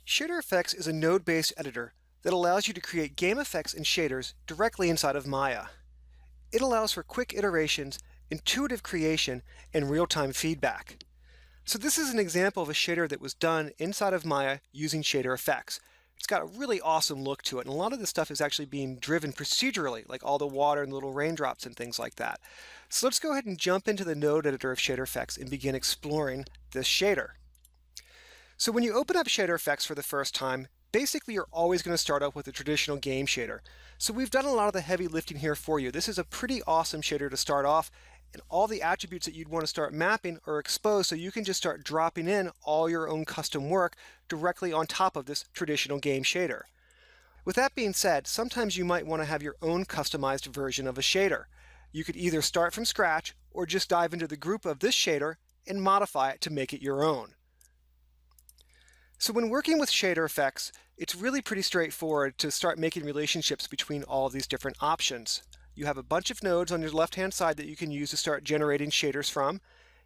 ShaderFX is a node-based editor that allows you to create game effects and shaders directly inside of Maya. It allows for quick iterations, intuitive creation, and real-time feedback. So this is an example of a shader that was done inside of Maya using ShaderFX. It's got a really awesome look to it, and a lot of this stuff is actually being driven procedurally, like all the water and little raindrops and things like that. So let's go ahead and jump into the node editor of ShaderFX and begin exploring this shader. So when you open up ShaderFX for the first time, basically you're always going to start off with a traditional game shader. So we've done a lot of the heavy lifting here for you. This is a pretty awesome shader to start off, and all the attributes that you'd want to start mapping are exposed, so you can just start dropping in all your own custom work directly on top of this traditional game shader. With that being said, sometimes you might want to have your own customized version of a shader. You could either start from scratch or just dive into the group of this shader and modify it to make it your own. So when working with ShaderFX, it's really pretty straightforward to start making relationships between all of these different options. You have a bunch of nodes on your left-hand side that you can use to start generating shaders from.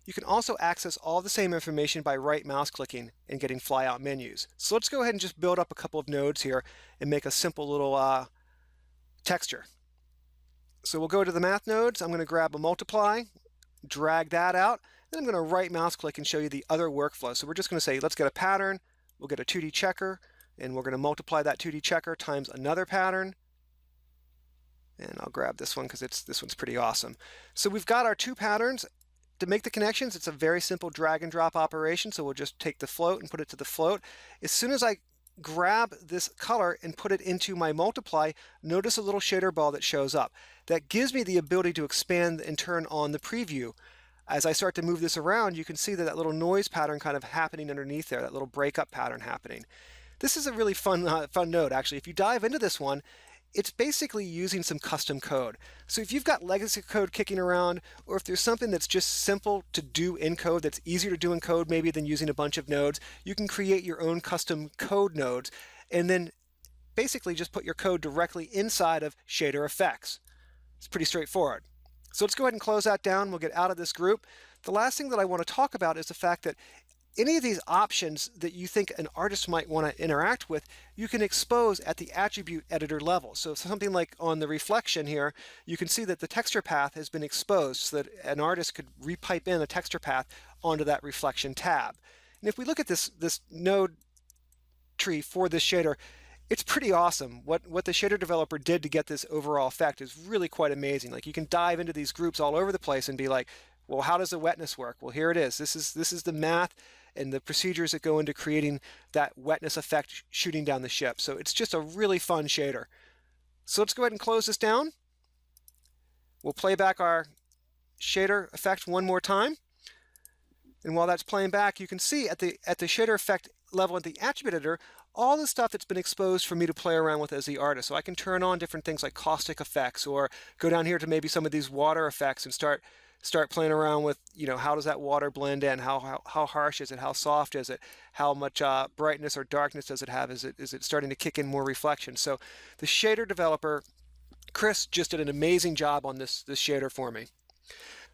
You can also access all the same information by right mouse clicking and getting flyout menus. So let's go ahead and just build up a couple of nodes here and make a simple little texture. So we'll go to the math nodes. I'm going to grab a multiply, drag that out, then I'm going to right mouse click and show you the other workflow. So we're just going to say, let's get a pattern. We'll get a 2D checker, and we're going to multiply that 2D checker times another pattern. And I'll grab this one because this one's pretty awesome. So we've got our two patterns. To make the connections, it's a very simple drag and drop operation. So we'll just take the float and put it to the float. As soon as I grab this color and put it into my multiply, notice a little shader ball that shows up. That gives me the ability to expand and turn on the preview. As I start to move this around, you can see that little noise pattern kind of happening underneath there, that little breakup pattern happening. This is a really fun node, actually. If you dive into this one, it's basically using some custom code. So if you've got legacy code kicking around, or if there's something that's just simple to do in code, that's easier to do in code maybe than using a bunch of nodes, you can create your own custom code nodes, and then basically just put your code directly inside of ShaderFX. It's pretty straightforward. So let's go ahead and close that down. We'll get out of this group. The last thing that I want to talk about is the fact that any of these options that you think an artist might want to interact with, you can expose at the attribute editor level. So something like on the reflection here, you can see that the texture path has been exposed so that an artist could repipe in a texture path onto that reflection tab. And if we look at this node tree for this shader, it's pretty awesome. What the shader developer did to get this overall effect is really quite amazing. Like, you can dive into these groups all over the place and be like, well, how does the wetness work? Well, here it is. This is the math and the procedures that go into creating that wetness effect shooting down the ship. So it's just a really fun shader. So let's go ahead and close this down. We'll play back our shader effect one more time. And while that's playing back, you can see at the shader effect level at the attribute editor, all the stuff that's been exposed for me to play around with as the artist. So I can turn on different things like caustic effects, or go down here to maybe some of these water effects and start playing around with, how does that water blend in? How harsh is it? How soft is it? How much brightness or darkness does it have? Is it starting to kick in more reflection? So the shader developer, Chris, just did an amazing job on this shader for me.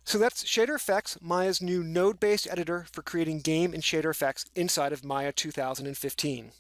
So that's ShaderFX, Maya's new node-based editor for creating game and shader effects inside of Maya 2015.